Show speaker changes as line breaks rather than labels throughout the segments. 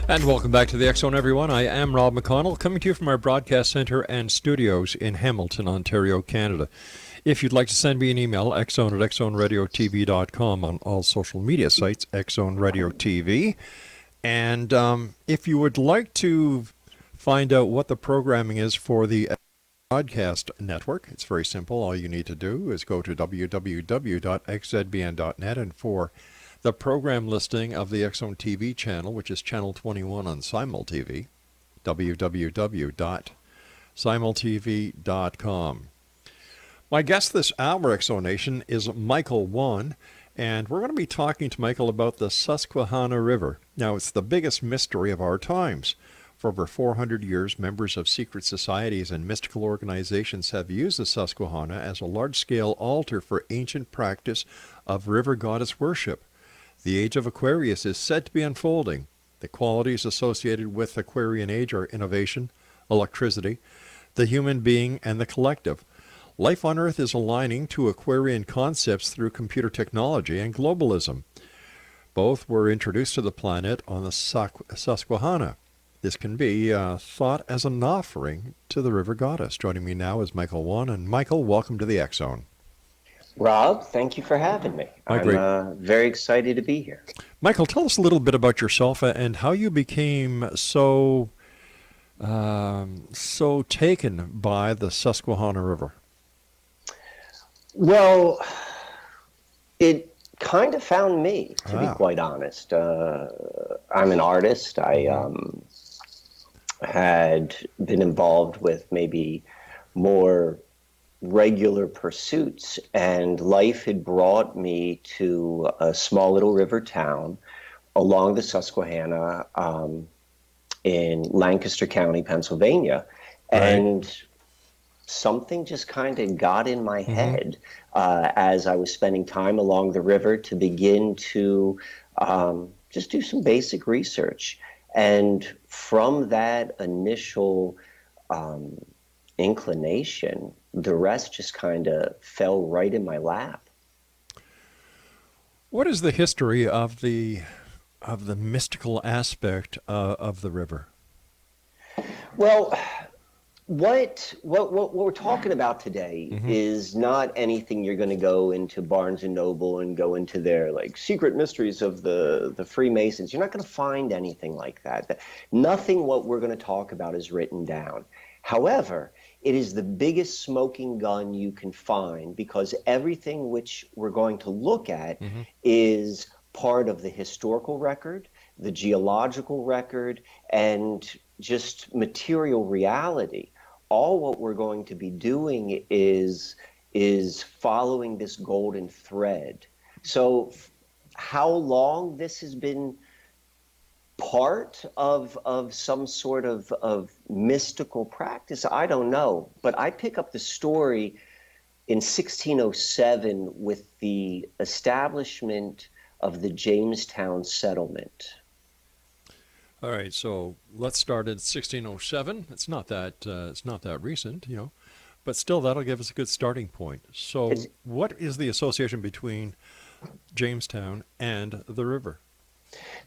And welcome back to the X Zone, everyone. I am Rob McConnell, coming to you from our broadcast center and studios in Hamilton, Ontario, Canada. If you'd like to send me an email, xzone@xzoneradiotv.com, on all social media sites, Xzone Radio TV. And if you would like to find out what the programming is for the broadcast network, it's very simple. All you need to do is go to www.xzbn.net, and for the program listing of the X Zone TV channel, which is channel 21 on Simul TV, www.simultv.com. My guest this hour, X Zone Nation, is Michael WANN, and we're going to be talking to Michael about the Susquehanna River. Now, it's the biggest mystery of our times. For over 400 years, members of secret societies and mystical organizations have used the Susquehanna as a large-scale altar for ancient practice of river goddess worship. The Age of Aquarius is said to be unfolding. The qualities associated with Aquarian Age are innovation, electricity, the human being, and the collective. Life on Earth is aligning to Aquarian concepts through computer technology and globalism. Both were introduced to the planet on the Susquehanna. This can be thought as an offering to the river goddess. Joining me now is Michael WANN. And Michael, welcome to the X Zone.
Rob, thank you for having me. I'm very excited to be here.
Michael, tell us a little bit about yourself and how you became so taken by the Susquehanna River.
Well, it kind of found me, to be quite honest. I'm an artist. I had been involved with maybe more regular pursuits, and life had brought me to a small little river town along the Susquehanna in Lancaster County, Pennsylvania.
Right.
And something just kind of got in my head as I was spending time along the river to begin to just do some basic research. And from that initial inclination, the rest just kind of fell right in my lap.
What is the history of the mystical aspect of the river?
Well, what we're talking about today is not anything you're going to go into Barnes and Noble and go into their like secret mysteries of the Freemasons. You're not going to find anything like that. Nothing what we're going to talk about is written down. However, it is the biggest smoking gun you can find, because everything which we're going to look at is part of the historical record, the geological record, and just material reality. All what we're going to be doing is following this golden thread. So how long this has been part of some sort of mystical practice, I don't know. But I pick up the story in 1607 with the establishment of the Jamestown settlement.
All right, so let's start at 1607. It's not that recent, but still that'll give us a good starting point. So what is the association between Jamestown and the river?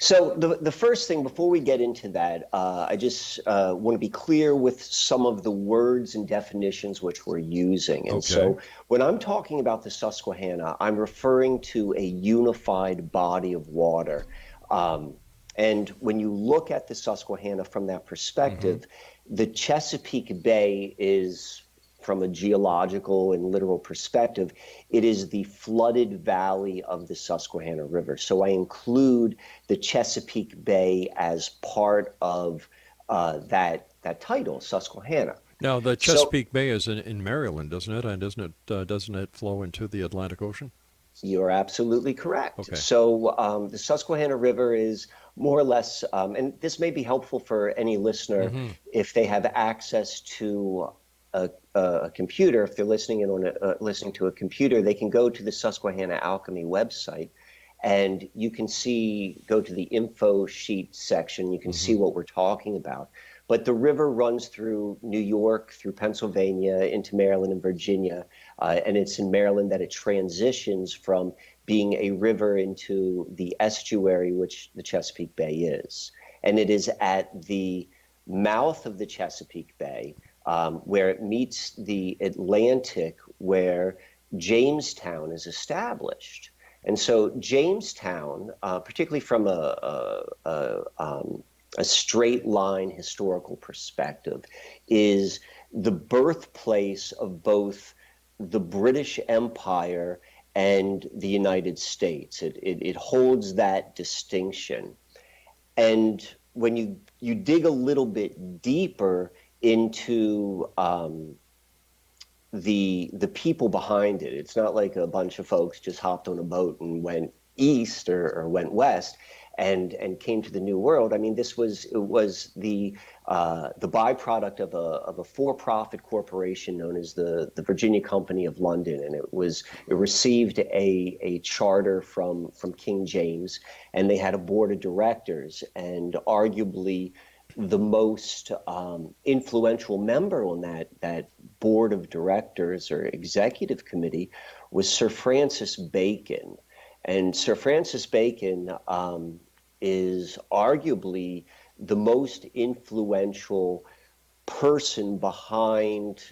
So the first thing, before we get into that, I just want to be clear with some of the words and definitions which we're using. And so when I'm talking about the Susquehanna, I'm referring to a unified body of water. And when you look at the Susquehanna from that perspective, the Chesapeake Bay is, from a geological and literal perspective, it is the flooded valley of the Susquehanna River. So I include the Chesapeake Bay as part of that title, Susquehanna.
Now, the Chesapeake Bay is in Maryland, doesn't it? And doesn't it flow into the Atlantic Ocean?
You're absolutely correct.
Okay.
So the Susquehanna River is more or less, and this may be helpful for any listener if they have access to a computer. If they're listening to a computer, they can go to the Susquehanna Alchemy website, and you can go to the info sheet section. You can see what we're talking about. But the river runs through New York, through Pennsylvania, into Maryland and Virginia. And it's in Maryland that it transitions from being a river into the estuary, which the Chesapeake Bay is. and it is at the mouth of the Chesapeake Bay, where it meets the Atlantic, where Jamestown is established. And so Jamestown, particularly from a straight line historical perspective, is the birthplace of both the British Empire and the United States. It holds that distinction. And when you dig a little bit deeper into the people behind it, it's not like a bunch of folks just hopped on a boat and went east or went west and came to the New World. I mean, it was the byproduct of a for-profit corporation known as the Virginia Company of London, and it received a charter from King James, and they had a board of directors, and arguably the most influential member on that board of directors or executive committee was Sir Francis Bacon. And Sir Francis Bacon is arguably the most influential person behind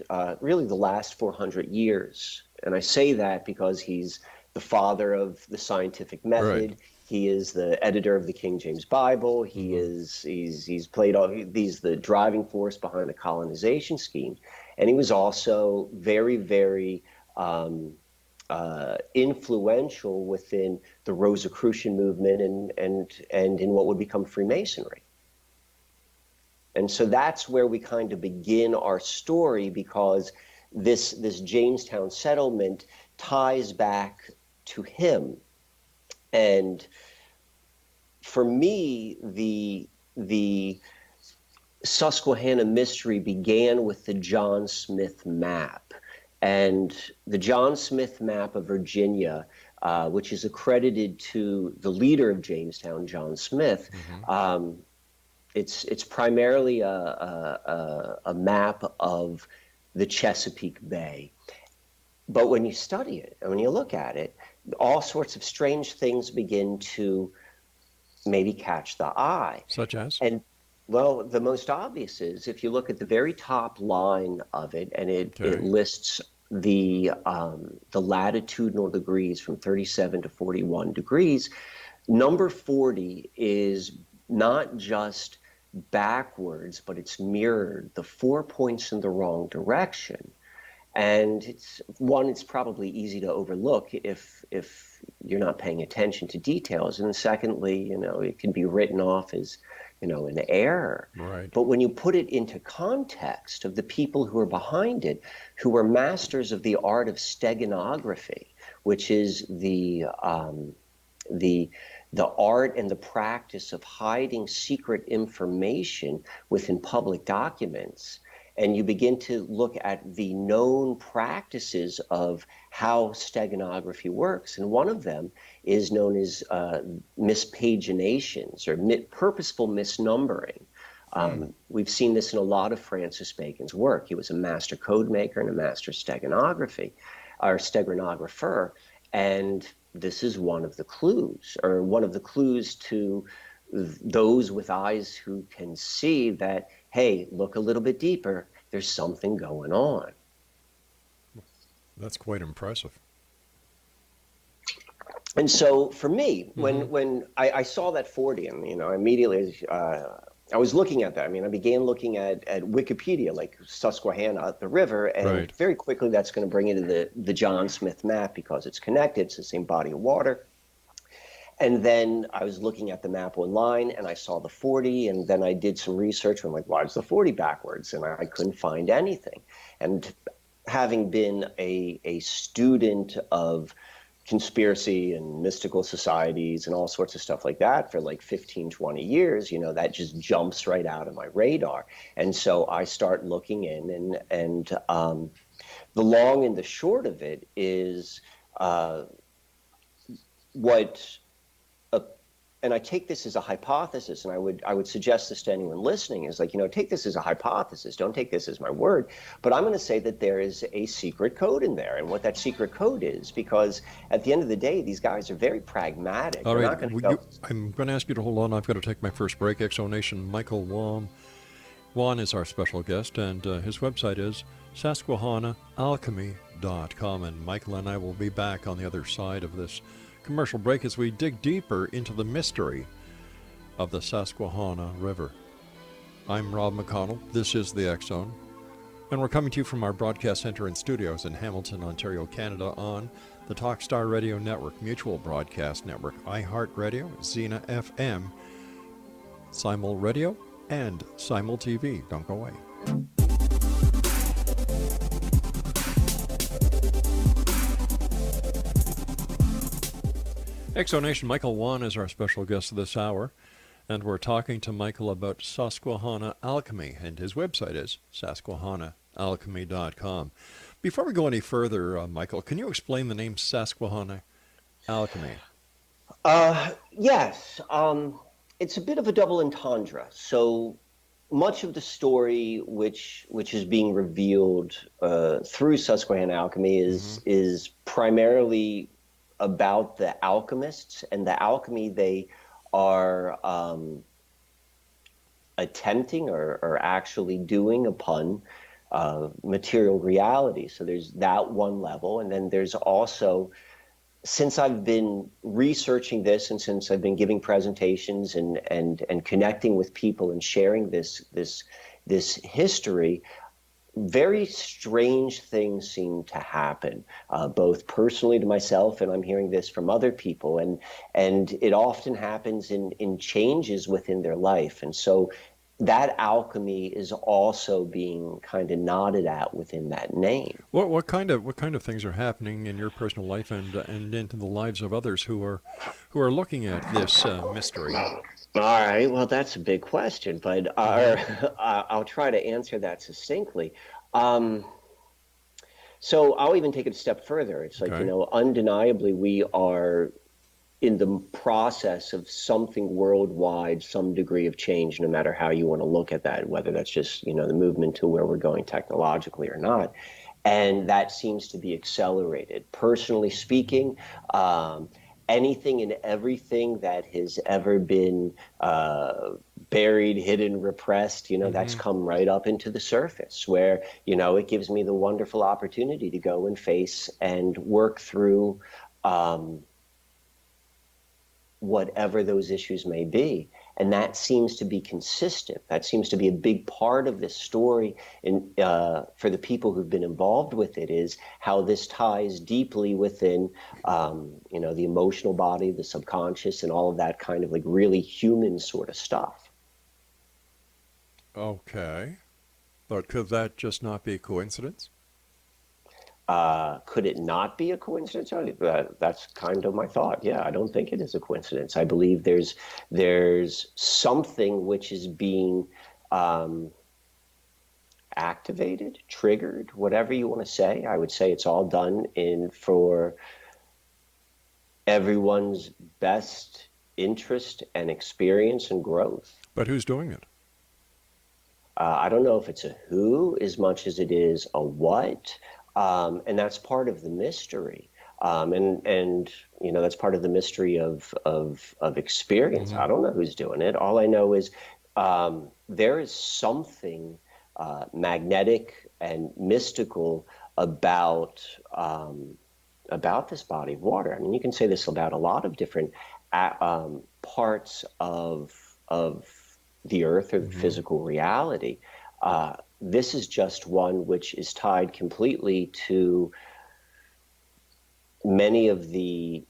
really the last 400 years. And I say that because he's the father of the scientific method. Right. He is the editor of the King James Bible. He's the driving force behind the colonization scheme. And he was also very, very influential within the Rosicrucian movement and in what would become Freemasonry. And so that's where we kind of begin our story, because this Jamestown settlement ties back to him. And for me, the Susquehanna mystery began with the John Smith map. And the John Smith map of Virginia, which is accredited to the leader of Jamestown, John Smith, it's primarily a map of the Chesapeake Bay. But when you study it and when you look at it, all sorts of strange things begin to maybe catch the eye.
Such as?
And well, the most obvious is if you look at the very top line of it, and it lists the latitudinal degrees from 37 to 41 degrees. Number 40 is not just backwards, but it's mirrored. The 4 points in the wrong direction. And it's probably easy to overlook if you're not paying attention to details. And secondly, it can be written off as, an error.
Right.
But when you put it into context of the people who are behind it, who were masters of the art of steganography, which is the art and the practice of hiding secret information within public documents, and you begin to look at the known practices of how steganography works. And one of them is known as mispaginations or purposeful misnumbering. We've seen this in a lot of Francis Bacon's work. He was a master code maker and a master steganographer. And this is one of the clues to those with eyes who can see that, hey, look a little bit deeper, there's something going on.
That's quite impressive.
And so for me, when I saw that 40, and immediately I was looking at that. I mean, I began looking at Wikipedia, like Susquehanna up the river, and very quickly that's going to bring you to the John Smith map because it's connected. It's the same body of water. And then I was looking at the map online, and I saw the 40, and then I did some research. I'm like, why is the 40 backwards? And I couldn't find anything. And having been a student of conspiracy and mystical societies and all sorts of stuff like that for like 15, 20 years, that just jumps right out of my radar. And so I start looking in, and the long and the short of it is what and I take this as a hypothesis, and I would suggest this to anyone listening, is like, take this as a hypothesis, don't take this as my word, but I'm going to say that there is a secret code in there, and what that secret code is, because at the end of the day, these guys are very pragmatic.
All
They're
right,
not going to go.
I'm going to ask you to hold on. I've got to take my first break. Exonation, Michael WANN. WANN is our special guest, and his website is susquehannaalchemy.com, and Michael and I will be back on the other side of this commercial break as we dig deeper into the mystery of the Susquehanna River. I'm Rob McConnell. This is the X Zone, and we're coming to you from our broadcast center and studios in Hamilton, Ontario, Canada, on the Talkstar Radio Network, Mutual Broadcast Network, iHeartRadio, Xena FM, Simul Radio, and Simul TV. Don't go away. Exonation, Michael WANN is our special guest this hour, and we're talking to Michael about Susquehanna Alchemy, and his website is susquehannaalchemy.com. Before we go any further, Michael, can you explain the name Susquehanna Alchemy?
Yes. It's a bit of a double entendre. So much of the story which is being revealed through Susquehanna Alchemy is primarily about the alchemists and the alchemy they are attempting or actually doing upon material reality. So there's that one level, and then there's also, since I've been researching this and since I've been giving presentations and connecting with people and sharing this history, very strange things seem to happen, both personally to myself, and I'm hearing this from other people, and it often happens in changes within their life. And so that alchemy is also being kind of nodded at within that name.
What kind of things are happening in your personal life and into the lives of others who are looking at this mystery?
All right, well, that's a big question, but I'll try to answer that succinctly. So I'll even take it a step further. It's like, undeniably we are in the process of something worldwide, some degree of change, no matter how you want to look at that, whether that's just, the movement to where we're going technologically or not. And that seems to be accelerated. Personally speaking, anything and everything that has ever been buried, hidden, repressed, that's come right up into the surface, where, it gives me the wonderful opportunity to go and face and work through whatever those issues may be. And that seems to be consistent. That seems to be a big part of this story. And for the people who've been involved with it, is how this ties deeply within, the emotional body, the subconscious, and all of that kind of like really human sort of stuff.
Okay. But could that just not be a coincidence?
Could it not be a coincidence? That's kind of my thought. Yeah, I don't think it is a coincidence. I believe there's something which is being activated, triggered, whatever you want to say. I would say it's all done for everyone's best interest and experience and growth.
But who's doing it?
I don't know if it's a who as much as it is a what. And that's part of the mystery. And that's part of the mystery of experience. I don't know who's doing it. All I know is there is something magnetic and mystical about this body of water. I mean, you can say this about a lot of different parts of the earth or the physical reality. This is just one which is tied completely to many of the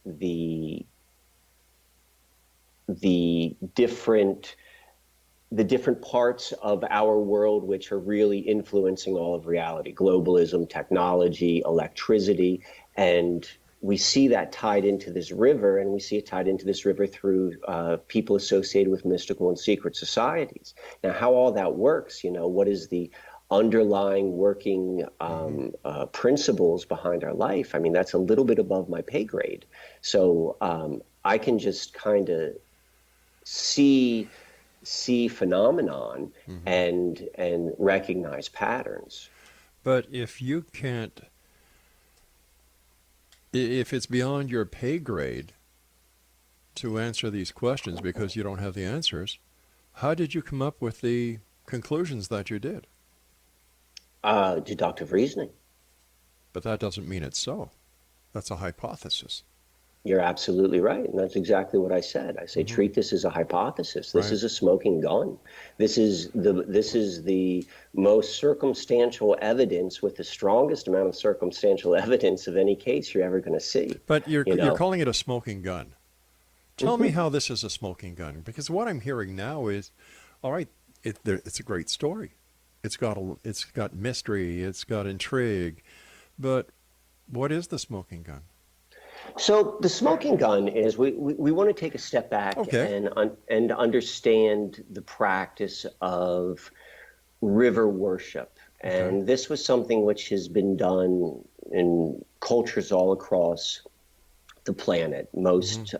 different parts of our world which are really influencing all of reality: globalism, technology, electricity. And we see that tied into this river, and we see it tied into this river through people associated with mystical and secret societies. Now, how all that works, what is the underlying working principles behind our life? I mean, that's a little bit above my pay grade. So I can just kind of see phenomenon
Hmm.
and recognize patterns.
But if you can't, if it's beyond your pay grade to answer these questions because you don't have the answers, how did you come up with the conclusions that you did?
Deductive reasoning.
But that doesn't mean it's so. That's a hypothesis.
You're absolutely right. And that's exactly what I said. I say
Hmm.
treat this as a hypothesis. This
Right.
is a smoking gun. This is the most circumstantial evidence with the strongest amount of circumstantial evidence of any case you're ever going to see.
But you're
You
you're
know?
calling it a smoking gun. Tell me
Hmm.
how this is a smoking gun, because what I'm hearing now is, all right, it's a great story. It's got mystery, it's got intrigue, but what is the smoking gun?
So the smoking gun is we want to take a step back
Okay.
and understand the practice of river worship.
Okay.
And this was something which has been done in cultures all across the planet,
Hmm.
most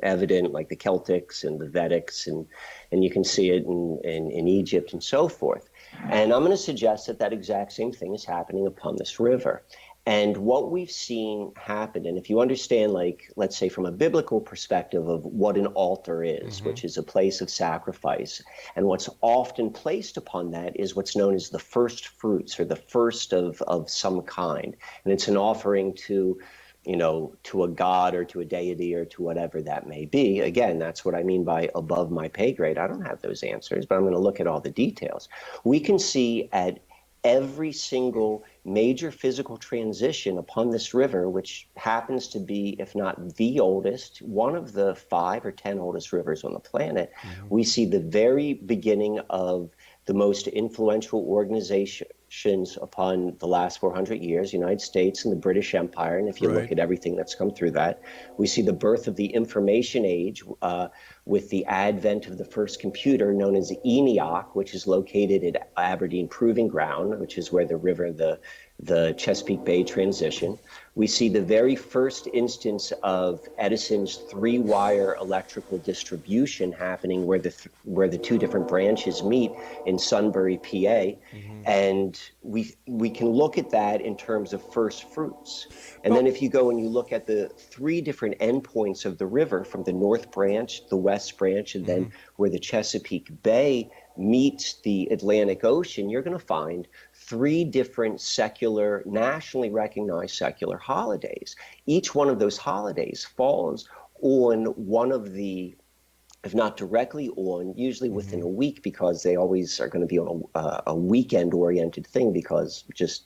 evident like the Celtics and the Vedics, and you can see it in Egypt and so forth. And I'm going to suggest that that exact same thing is happening upon this river. And what we've seen happen, and if you understand, like, let's say from a biblical perspective of what an altar is,
Hmm.
which is a place of sacrifice, and what's often placed upon that is what's known as the first fruits or the first of some kind. And it's an offering to a god or to a deity or to whatever that may be. Again, that's what I mean by above my pay grade. I don't have those answers, but I'm going to look at all the details. We can see at every single major physical transition upon this river, which happens to be, if not the oldest, one of the 5 or 10 oldest rivers on the planet,
Hmm.
we see the very beginning of the most influential organizations upon the last 400 years, the United States and the British Empire. And if you look
Right.
at everything that's come through that, we see the birth of the information age with the advent of the first computer known as ENIAC, which is located at Aberdeen Proving Ground, which is where the river, the Chesapeake Bay transition. We see the very first instance of Edison's three-wire electrical distribution happening where the two different branches meet in Sunbury, PA.
Hmm.
And we can look at that in terms of first fruits. And
Well,
then if you go and you look at the 3 different endpoints of the river, from the North Branch, the West Branch, and
hmm,
then where the Chesapeake Bay meets the Atlantic Ocean, you're going to find 3 different secular, nationally recognized secular holidays. Each one of those holidays falls on one of the, if not directly on, usually within
hmm.
a week, because they always are going to be on a weekend-oriented thing, because just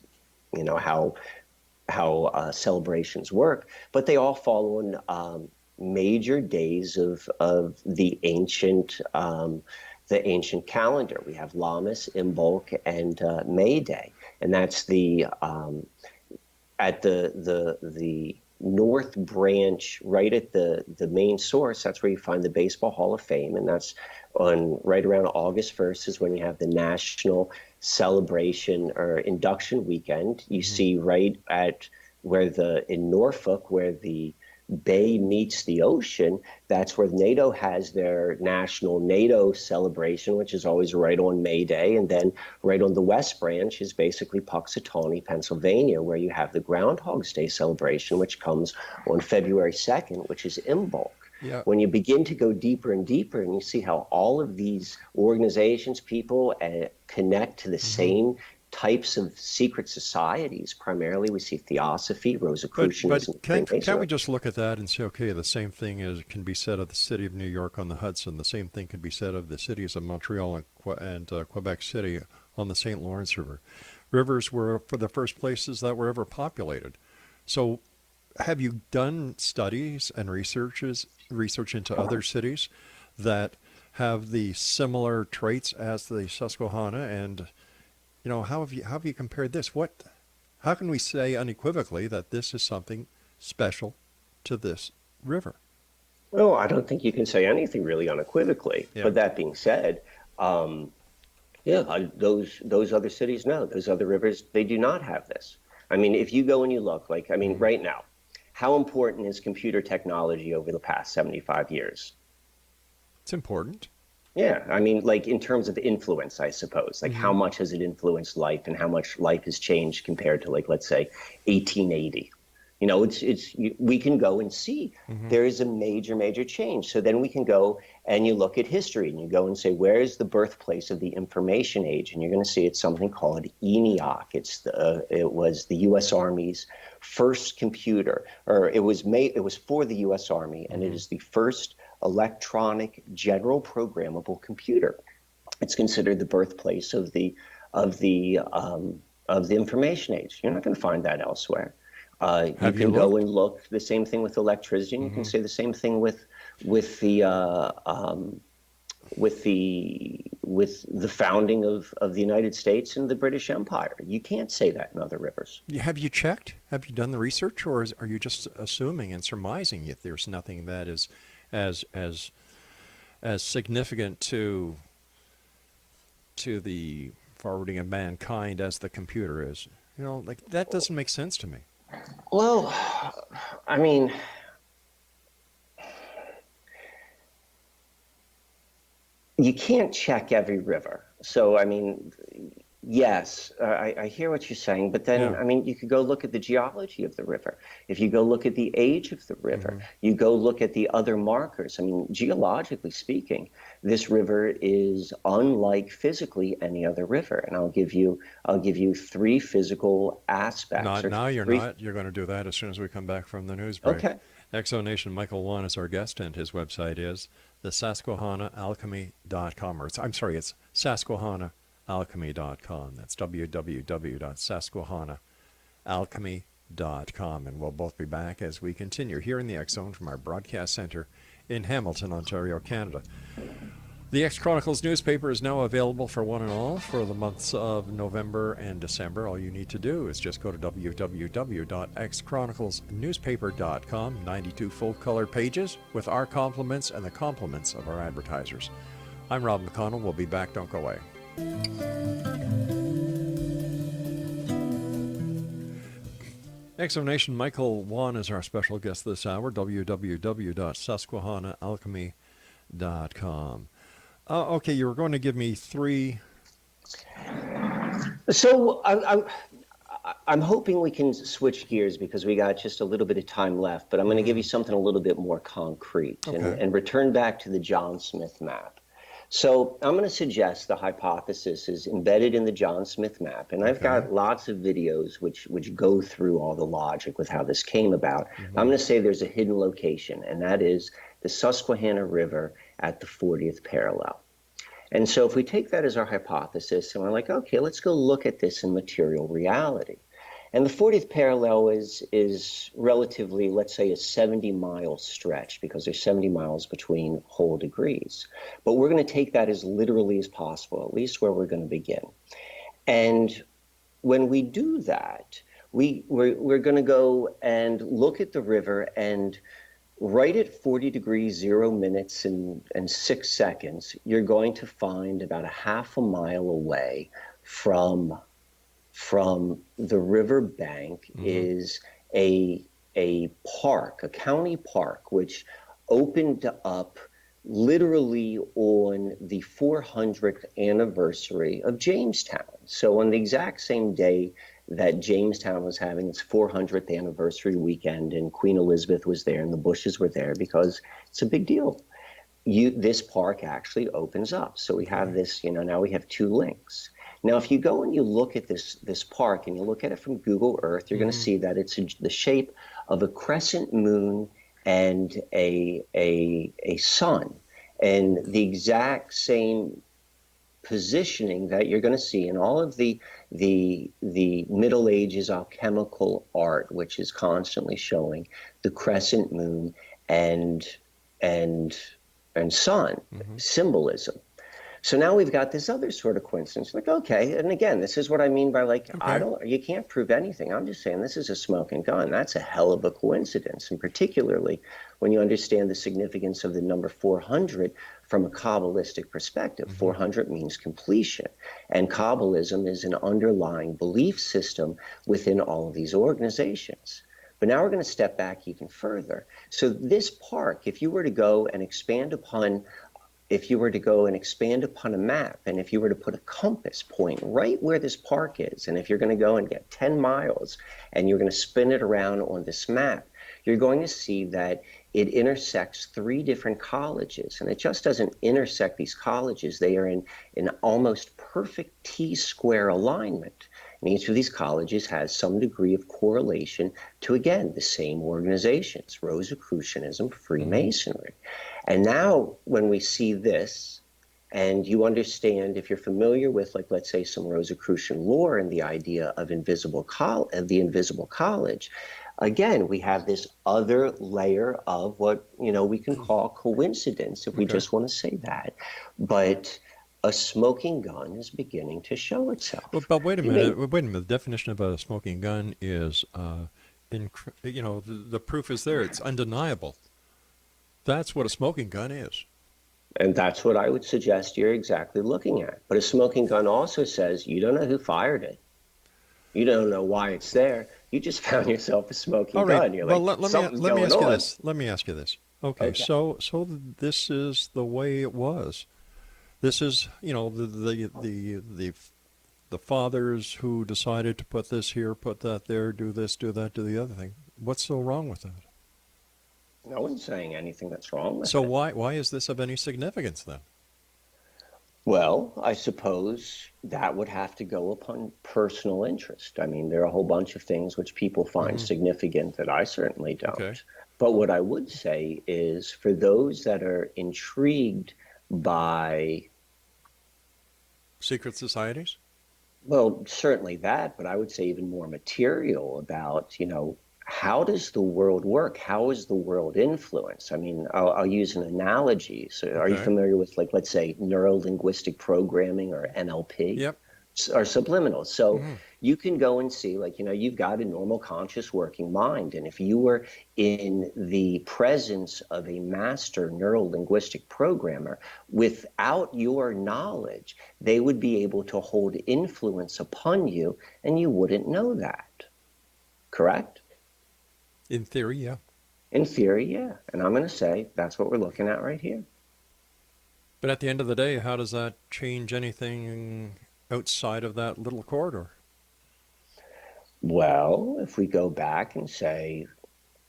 how celebrations work. But they all fall on major days of the ancient calendar. We have Lammas, Imbolc, and May Day, and that's the at the North Branch, right at the main source. That's where you find the Baseball Hall of Fame, and that's on right around August 1st is when you have the national celebration or induction weekend. You
Hmm.
see right at in Norfolk, where the bay meets the ocean, that's where NATO has their national NATO celebration, which is always right on May Day. And then right on the West Branch is basically Puxatawney, Pennsylvania, where you have the Groundhog's Day celebration, which comes on February 2nd, which is Imbolc.
Yeah.
When you begin to go deeper and deeper, and you see how all of these organizations, people connect to the
Hmm.
same types of secret societies. Primarily, we see Theosophy,
But
Rosicrucianism,
can't we
Freemasonry.
just look at that and say, okay, the same thing is can be said of the city of New York on the Hudson. The same thing can be said of the cities of Montreal and Quebec City on the St. Lawrence River. Rivers were for the first places that were ever populated. So, have you done studies and research into other cities that have the similar traits as the Susquehanna? And how have you compared this? How can we say unequivocally that this is something special to this river?
Well, I don't think you can say anything really unequivocally.
Yeah.
But that being said, um, yeah, those other cities, no, those other rivers, they do not have this. I mean, if you go and you look, like, I mean,
Hmm.
right now, how important is computer technology over the past 75 years?
It's important.
Yeah, I mean, like in terms of influence, I suppose, like how much has it influenced life and how much life has changed compared to, like, let's say 1880. You know, we can go and see there is a major change. So then we can go and you look at history and you go and say, where is the birthplace of the information age? And you're going to see it's something called ENIAC. It was the U.S. Army's first computer, or it was for the U.S. Army, and it is the first electronic general programmable computer. It's considered the birthplace of the information age. You're not going to find that elsewhere. You can go and look. The same thing with electricity. And you can say the same thing with the founding of the United States and the British Empire. You can't say that in other rivers.
Have you checked? Have you done the research, or are you just assuming and surmising if there's nothing that is as significant to the forwarding of mankind as the computer is? You know, like, that doesn't make sense to me.
Well, I mean, you can't check every river. So, I mean, yes, I hear what you're saying, but then, I mean, you could go look at the geology of the river. If you go look at the age of the river, you go look at the other markers. I mean, geologically speaking, this river is unlike physically any other river. And I'll give you 3 physical aspects.
You're not. You're going to do that as soon as we come back from the news break.
Okay.
Exonation, Michael WANN is our guest, and his website is the Susquehanna-Alchemy.com. It's Susquehanna-Alchemy.com. That's www.susquehanna-alchemy.com. And we'll both be back as we continue here in the X Zone from our broadcast center in Hamilton, Ontario, Canada. The X Chronicles newspaper is now available for one and all for the months of November and December. All you need to do is just go to www.xchroniclesnewspaper.com. 92 full-color pages with our compliments and the compliments of our advertisers. I'm Rob McConnell. We'll be back. Don't go away. Exonation, Michael WANN is our special guest this hour. www.susquehanna-alchemy.com. Okay, you were going to give me 3.
So I'm hoping we can switch gears because we got just a little bit of time left, but I'm going to give you something a little bit more concrete and return back to the John Smith map. So I'm going to suggest the hypothesis is embedded in the John Smith map, and I've got lots of videos which go through all the logic with how this came about. I'm going to say there's a hidden location, and that is the Susquehanna River at the 40th parallel. And so if we take that as our hypothesis, and we're like, okay, let's go look at this in material reality. And the 40th parallel is relatively, let's say, a 70-mile stretch, because there's 70 miles between whole degrees. But we're going to take that as literally as possible, at least where we're going to begin. And when we do that, we're going to go and look at the river, and right at 40 degrees, 0 minutes and 6 seconds, you're going to find about a half a mile away from the river bank is a park, a county park, which opened up literally on the 400th anniversary of Jamestown. So on the exact same day that Jamestown was having its 400th anniversary weekend, and Queen Elizabeth was there and the Bushes were there because it's a big deal. This park actually opens up. So we have this, now we have 2 links. Now, if you go and you look at this park and you look at it from Google Earth, you're going to see that it's the shape of a crescent moon and a sun, and the exact same positioning that you're going to see in all of the Middle Ages alchemical art, which is constantly showing the crescent moon and sun symbolism. So now we've got this other sort of coincidence. Like, okay, and again, this is what I mean by you can't prove anything. I'm just saying this is a smoking gun. That's a hell of a coincidence, and particularly when you understand the significance of the number 400 from a Kabbalistic perspective. 400 means completion, and Kabbalism is an underlying belief system within all of these organizations. But now we're going to step back even further. So this park, if you were to go and expand upon if you were to go and expand upon a map, and if you were to put a compass point right where this park is, and if you're going to go and get 10 miles and you're going to spin it around on this map, you're going to see that it intersects 3 different colleges. And it just doesn't intersect these colleges. They are in an almost perfect T-square alignment. And each of these colleges has some degree of correlation to, again, the same organizations: Rosicrucianism, Freemasonry. And now when we see this, and you understand, if you're familiar with, like, let's say, some Rosicrucian lore and the idea of the invisible college, again, we have this other layer of what, we can call coincidence, if we just want to say that. But a smoking gun is beginning to show itself.
Well, but wait a minute. The definition of a smoking gun is, the proof is there. It's undeniable. That's what a smoking gun is.
And that's what I would suggest you're exactly looking at. But a smoking gun also says you don't know who fired it. You don't know why it's there. You just found yourself a smoking gun. You're
well,
like,
let me ask
on.
you this. Let me ask you this. Okay. So this is the way it was. This is, the fathers who decided to put this here, put that there, do this, do that, do the other thing. What's so wrong with that?
No one's saying anything that's wrong with it.
So why is this of any significance then?
Well, I suppose that would have to go upon personal interest. I mean, there are a whole bunch of things which people find significant that I certainly don't. Okay. But what I would say is, for those that are intrigued by
secret societies?
Well, certainly that, but I would say even more material about, how does the world work? How is the world influenced? I mean, I'll use an analogy. So are you familiar with, like, let's say, neuro-linguistic programming, or NLP?
Yep.
Or subliminals. So you can go and see, like, you've got a normal conscious working mind. And if you were in the presence of a master neuro-linguistic programmer, without your knowledge, they would be able to hold influence upon you, and you wouldn't know that. Correct?
In theory, yeah.
In theory, yeah. And I'm going to say that's what we're looking at right here.
But at the end of the day, how does that change anything outside of that little corridor?
Well, if we go back and say,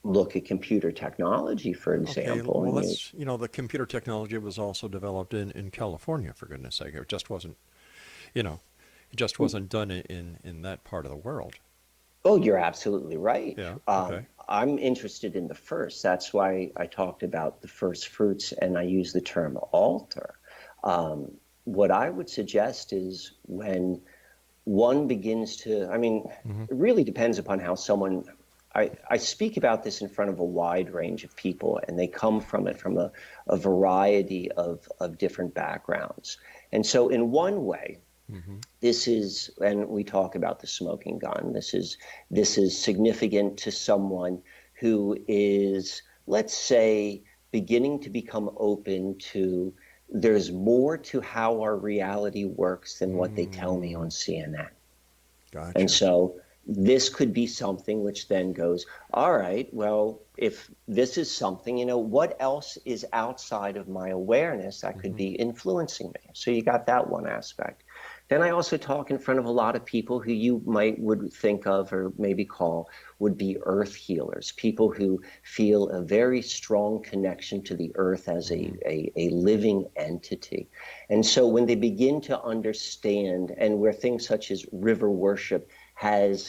look at computer technology, for example.
Okay, well, the computer technology was also developed in California, for goodness sake. It just wasn't, done in that part of the world.
Oh, you're absolutely right.
Yeah, okay.
I'm interested in the first. That's why I talked about the first fruits, and I use the term altar. What I would suggest is, when one begins to, it really depends upon how someone, I speak about this in front of a wide range of people, and they come from it from a variety of different backgrounds. And so in one way, this is, and we talk about the smoking gun, this is significant to someone who is, let's say, beginning to become open to, there's more to how our reality works than what they tell me on CNN.
Gotcha.
And so this could be something which then goes, all right, well, if this is something, what else is outside of my awareness that could be influencing me? So you got that one aspect. Then I also talk in front of a lot of people who you would think of, or maybe call, would be earth healers, people who feel a very strong connection to the earth as a living entity. And so when they begin to understand, and where things such as river worship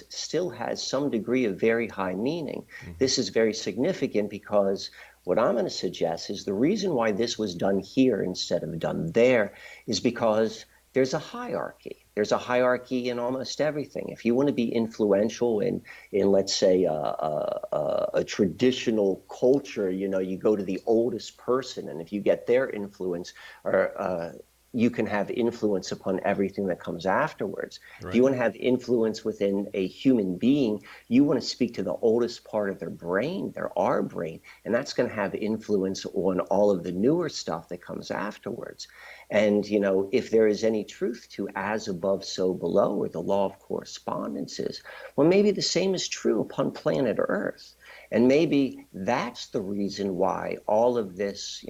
still has some degree of very high meaning, this is very significant, because what I'm going to suggest is the reason why this was done here instead of done there is because there's a hierarchy. There's a hierarchy in almost everything. If you want to be influential in let's say, a traditional culture, you go to the oldest person, and if you get their influence, or you can have influence upon everything that comes afterwards. Right. If you want to have influence within a human being, you want to speak to the oldest part of their brain, our brain, and that's going to have influence on all of the newer stuff that comes afterwards. And, if there is any truth to as above, so below, or the law of correspondences, well, maybe the same is true upon planet Earth. And maybe that's the reason why all of this,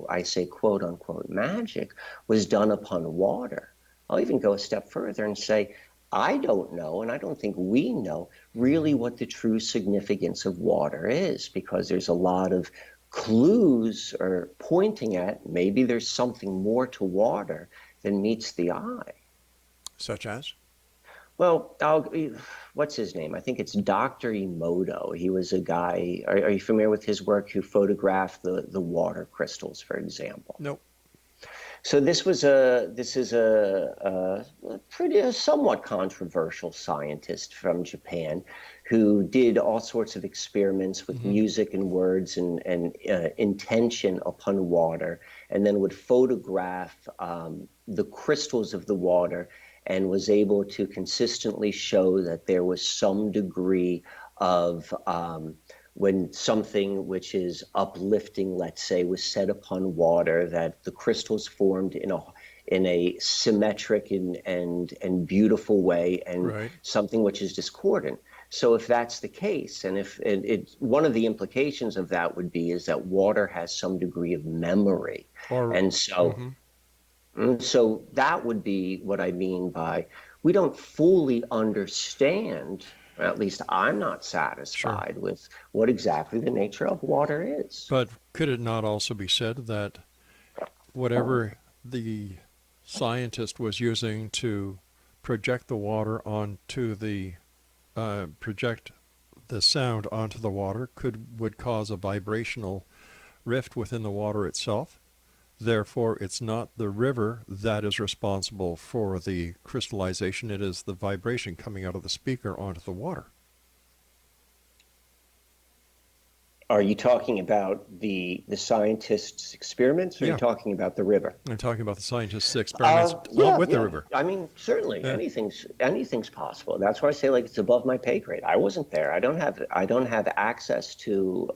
I say quote unquote magic was done upon water. I'll even go a step further and say, I don't know, and I don't think we know really what the true significance of water is, because there's a lot of clues are pointing at maybe there's something more to water than meets the eye.
Such as?
Well, what's his name? I think it's Dr. Emoto. He was a guy, are you familiar with his work, who photographed the water crystals, for example?
Nope.
So this is a somewhat controversial scientist from Japan who did all sorts of experiments with music and words and intention upon water, and then would photograph the crystals of the water, and was able to consistently show that there was some degree of when something which is uplifting, let's say, was set upon water, that the crystals formed in a symmetric and beautiful way, and something which is discordant. So if that's the case, and if one of the implications of that would be is that water has some degree of memory, and so. So that would be what I mean by we don't fully understand, or at least I'm not satisfied with what exactly the nature of water is.
But could it not also be said that whatever the scientist was using to project the water onto project the sound onto the water would cause a vibrational rift within the water itself? Therefore, it's not the river that is responsible for the crystallization. It is the vibration coming out of the speaker onto the water.
Are you talking about the scientist's experiments, or are you talking about the river?
I'm talking about the scientist's experiments with the river.
I mean, certainly anything's possible. That's why I say, like, it's above my pay grade. I wasn't there. I don't have access to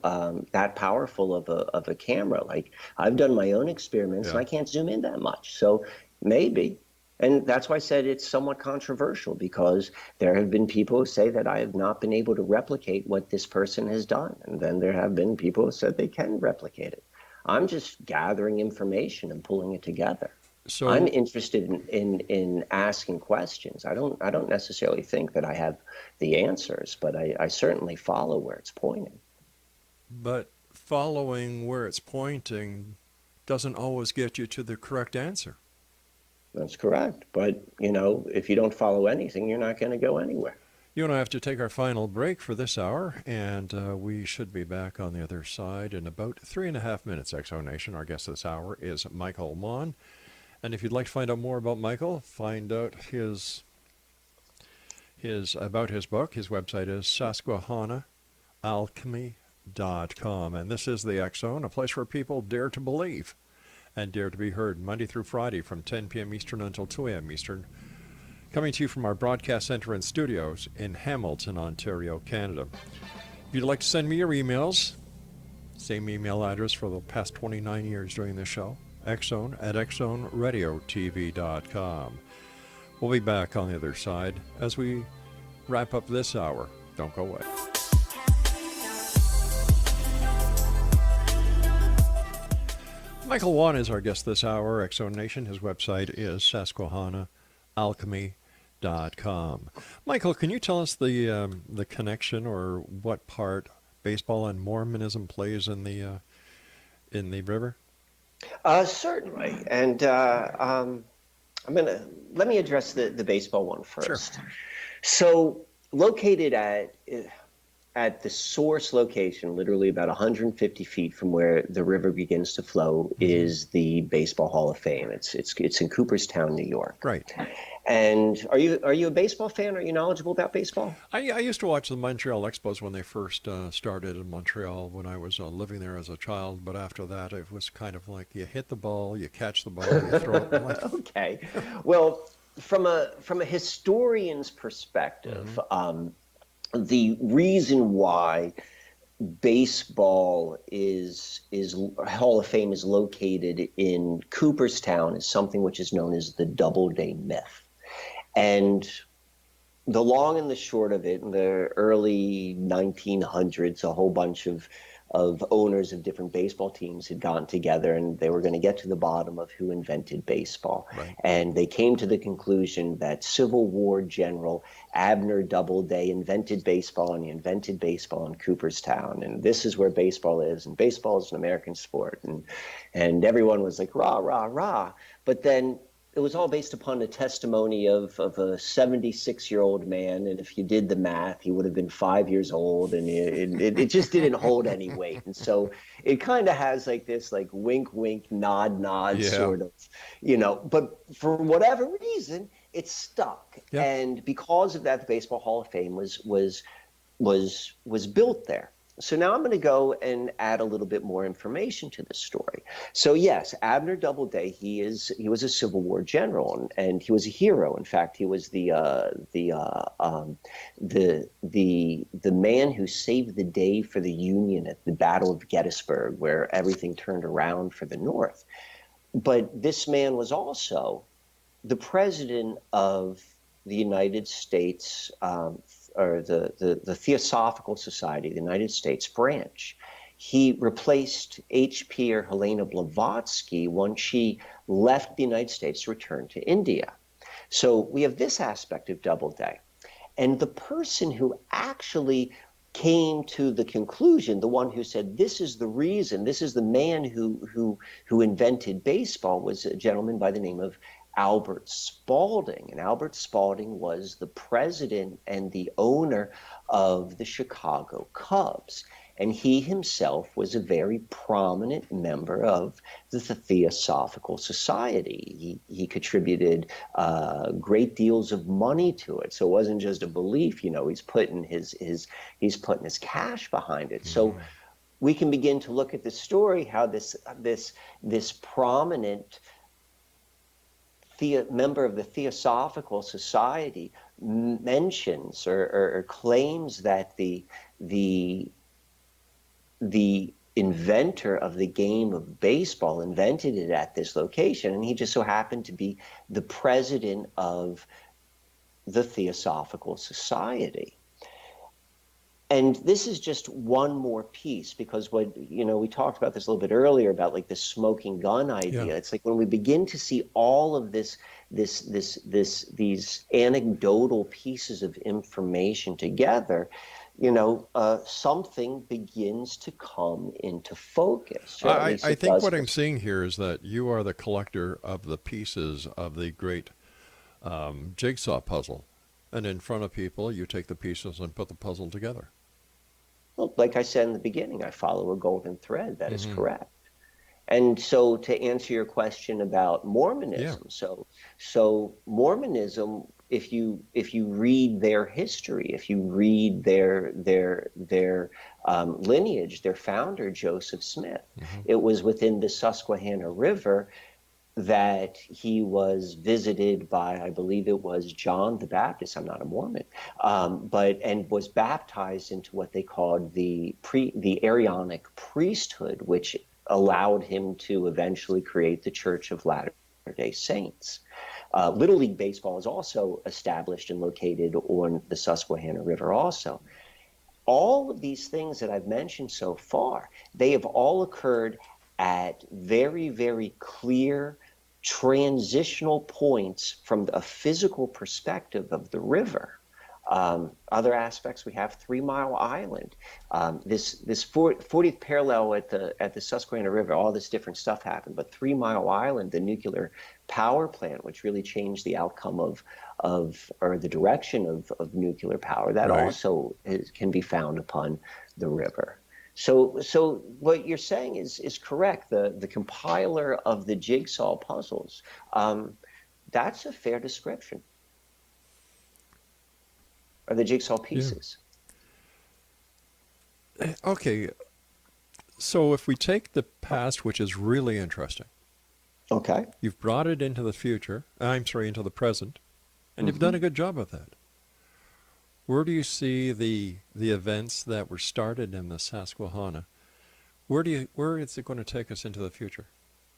that powerful of a camera. Like, I've done my own experiments, and I can't zoom in that much. So maybe. And that's why I said it's somewhat controversial, because there have been people who say that I have not been able to replicate what this person has done. And then there have been people who said they can replicate it. I'm just gathering information and pulling it together. So I'm interested in asking questions. I don't necessarily think that I have the answers, but I certainly follow where it's pointing.
But following where it's pointing doesn't always get you to the correct answer.
That's correct. But, if you don't follow anything, you're not going to go anywhere.
You and I have to take our final break for this hour, and we should be back on the other side in about 3.5 minutes, Exonation. Our guest this hour is Michael WANN. And if you'd like to find out more about Michael, find out about his book, his website is susquehannaalchemy.com. And this is the X-Zone, a place where people dare to believe and dare to be heard, Monday through Friday from 10 p.m. Eastern until 2 a.m. Eastern, coming to you from our broadcast center and studios in Hamilton, Ontario, Canada. If you'd like to send me your emails, same email address for the past 29 years doing this show, xzone@xzoneradiotv.com. We'll be back on the other side as we wrap up this hour. Don't go away. Michael WANN is our guest this hour, X-Zone Nation. His website is susquehannaalchemy.com. Michael, can you tell us the connection or what part baseball and Mormonism plays in the river?
Certainly, and let me address the baseball one first.
Sure.
So, located at the source location, literally about 150 feet from where the river begins to flow, is the Baseball Hall of Fame. It's in Cooperstown, New York.
Right.
And are you a baseball fan? Are you knowledgeable about baseball?
I used to watch the Montreal Expos when they first started in Montreal when I was living there as a child. But after that, it was kind of like you hit the ball, you catch the ball, you throw it.
Okay. Well, from a historian's perspective, the reason why baseball is Hall of Fame is located in Cooperstown is something which is known as the Doubleday myth. And the long and the short of it, in the early 1900s, a whole bunch of owners of different baseball teams had gotten together, and they were going to get to the bottom of who invented baseball.
Right.
And they came to the conclusion that Civil War General Abner Doubleday invented baseball, and he invented baseball in Cooperstown. And this is where baseball is, and baseball is an American sport. And everyone was like, rah, rah, rah. But then it was all based upon the testimony of a 76-year-old man, and if you did the math, he would have been 5 years old, and it just didn't hold any weight. And so it kind of has like this like wink, wink, nod, nod sort of, but for whatever reason, it stuck.
Yeah.
And because of that, the Baseball Hall of Fame was built there. So now I'm going to go and add a little bit more information to the story. So yes, Abner Doubleday, he was a Civil War general, and he was a hero. In fact, he was the man who saved the day for the Union at the Battle of Gettysburg, where everything turned around for the North. But this man was also the president of the United States, or the Theosophical Society, the United States branch. He replaced H.P. or Helena Blavatsky once she left the United States to return to India. So we have this aspect of Doubleday. And the person who actually came to the conclusion, the one who said, this is the reason, this is the man who invented baseball, was a gentleman by the name of Albert Spalding. And Albert Spalding was the president and the owner of the Chicago Cubs. And he himself was a very prominent member of the Theosophical Society. He contributed great deals of money to it. So it wasn't just a belief, he's putting his cash behind it. So we can begin to look at the story, how this prominent member of the Theosophical Society mentions or claims that the inventor of the game of baseball invented it at this location, and he just so happened to be the president of the Theosophical Society. And this is just one more piece, because we talked about this a little bit earlier about like the smoking gun idea. Yeah. It's like when we begin to see all of these anecdotal pieces of information together, something begins to come into focus.
I think what I'm seeing here is that you are the collector of the pieces of the great jigsaw puzzle. And in front of people, you take the pieces and put the puzzle together.
Well, like I said in the beginning, I follow a golden thread. That is correct. And so to answer your question about Mormonism, so Mormonism, if you read their history, if you read their lineage, their founder, Joseph Smith, it was within the Susquehanna River that he was visited by, I believe it was John the Baptist. I'm not a Mormon, and was baptized into what they called the Aaronic priesthood, which allowed him to eventually create the Church of Latter-day Saints. Little League Baseball is also established and located on the Susquehanna River also. All of these things that I've mentioned so far, they have all occurred at very, very clear transitional points from a physical perspective of the river. Other aspects, we have 3 Mile Island. This 40th parallel at the Susquehanna River, all this different stuff happened. But 3 Mile Island, the nuclear power plant, which really changed the outcome or the direction of nuclear power, that also can be found upon the river. So what you're saying is correct. The compiler of the jigsaw puzzles, that's a fair description. Or the jigsaw pieces.
Yeah. Okay. So if we take the past, which is really interesting.
Okay.
You've brought it into the future. Into the present. And you've done a good job of that. Where do you see the events that were started in the Susquehanna? Where is it going to take us into the future,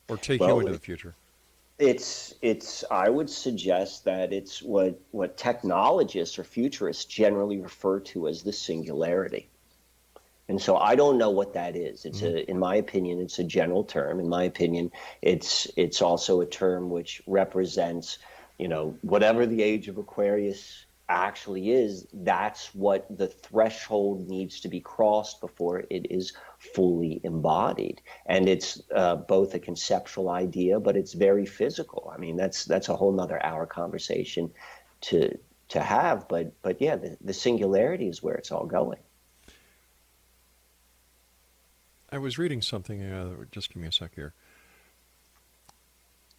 or take you
Well,
into the future?
it's I would suggest that it's what technologists or futurists generally refer to as the singularity. And so I don't know what that is. In my opinion, it's a general term. In my opinion, it's also a term which represents, whatever the age of Aquarius actually is. That's what the threshold needs to be crossed before it is fully embodied. And it's both a conceptual idea, but it's very physical. I mean, that's a whole nother hour conversation to have. But yeah, the singularity is where it's all going.
I was reading something, just give me a sec here.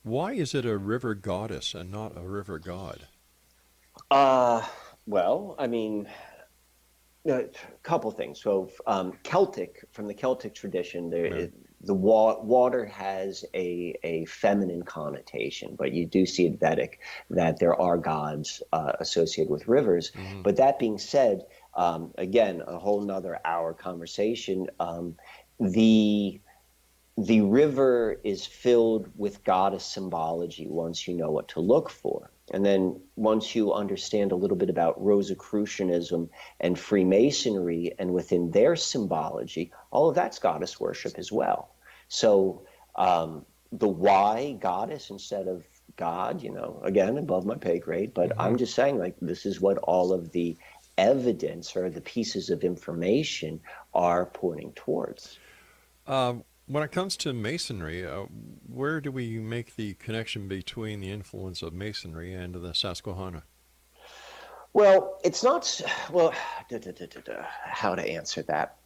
Why is it a river goddess and not a river god?
Well, I mean, a couple things. So, from the Celtic tradition,
Right.
the water has a feminine connotation, but you do see in Vedic that there are gods associated with rivers.
Mm-hmm.
But that being said, again, a whole nother hour conversation. The the river is filled with goddess symbology once you know what to look for. And then once you understand a little bit about Rosicrucianism and Freemasonry and within their symbology, all of that's goddess worship as well. So the why goddess instead of God, again, above my pay grade, but
Mm-hmm.
I'm just saying, like, this is what all of the evidence or the pieces of information are pointing towards.
When it comes to masonry, where do we make the connection between the influence of masonry and the Susquehanna?
Well, it's not, well, how to answer that.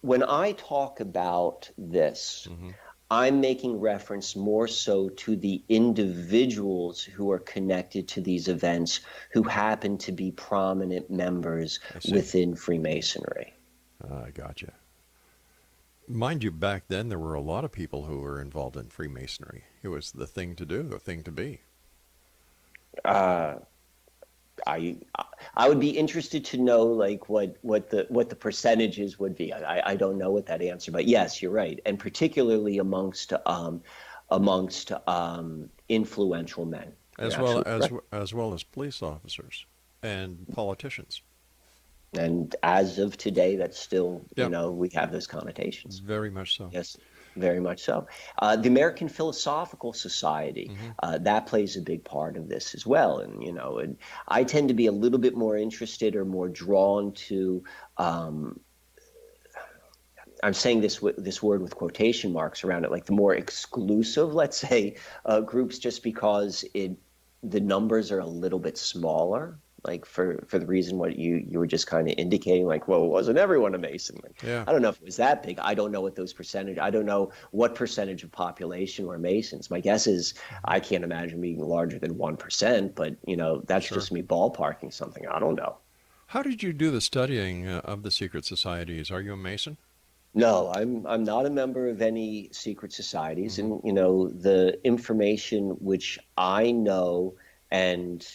When I talk about this,
Mm-hmm.
I'm making reference more so to the individuals who are connected to these events who happen to be prominent members
I see.
within Freemasonry.
I gotcha. Mind you, back then there were a lot of people who were involved in Freemasonry. It was the thing to do, the thing to be.
Uh, I I would be interested to know, like, what the percentages would be. I don't know what that answer, but yes, you're right, and particularly amongst influential men. You're
As well
absolutely
as
correct.
as well as police officers and politicians.
And as of today, that's still,
Yep,
we have those connotations.
very much so.
Yes, very much so. The American Philosophical Society,
Mm-hmm.
that plays a big part of this as well. And I tend to be a little bit more interested or more drawn to, I'm saying this word with quotation marks around it, like the more exclusive, let's say, groups, just because the numbers are a little bit smaller. Like for the reason what you were just kind of indicating, like, well, wasn't everyone a Mason? Like,
Yeah,
I don't know if it was that big. I don't know what those percentage. I don't know what percentage of population were Masons. My guess is
mm-hmm.
I can't imagine being larger than 1%. But that's
Sure.
just me ballparking something. I don't know.
How did you do the studying of the secret societies? Are you a Mason?
No, I'm not a member of any secret societies,
Mm-hmm.
and the information which I know, and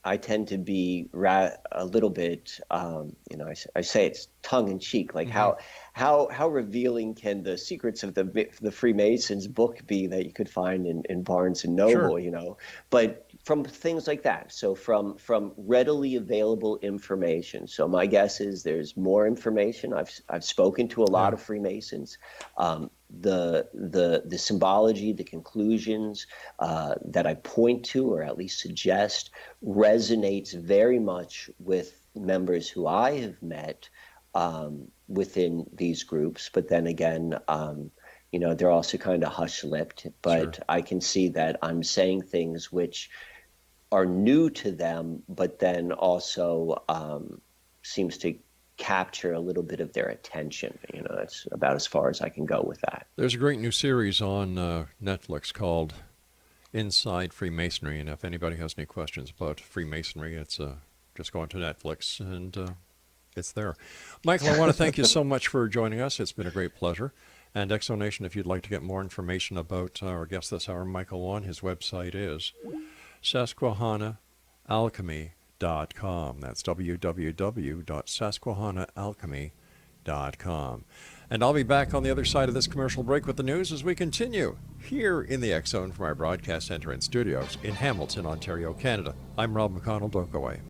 I tend to be a little bit, I say it's tongue in cheek, like
Mm-hmm.
how revealing can the secrets of the Freemasons book be that you could find in Barnes and
Sure.
Noble, but from things like that. So from readily available information. So my guess is there's more information. I've spoken to a lot
Yeah.
of Freemasons. The symbology, the conclusions that I point to or at least suggest resonates very much with members who I have met within these groups. But then again, they're also kind of hush-lipped.
Sure.
But I can see that I'm saying things which are new to them, but then also seems to capture a little bit of their attention. That's about as far as I can go with that.
There's a great new series on Netflix called Inside Freemasonry, and if anybody has any questions about Freemasonry, it's just go onto Netflix and it's there. Michael, I want to thank you so much for joining us. It's been a great pleasure. And Exonation, if you'd like to get more information about our guest this hour, Michael WANN, his website is Susquehanna Alchemy That's www.susquehannaalchemy.com. And I'll be back on the other side of this commercial break with the news as we continue here in the X Zone from our broadcast center and studios in Hamilton, Ontario, Canada. I'm Rob McConnell. Don't go away.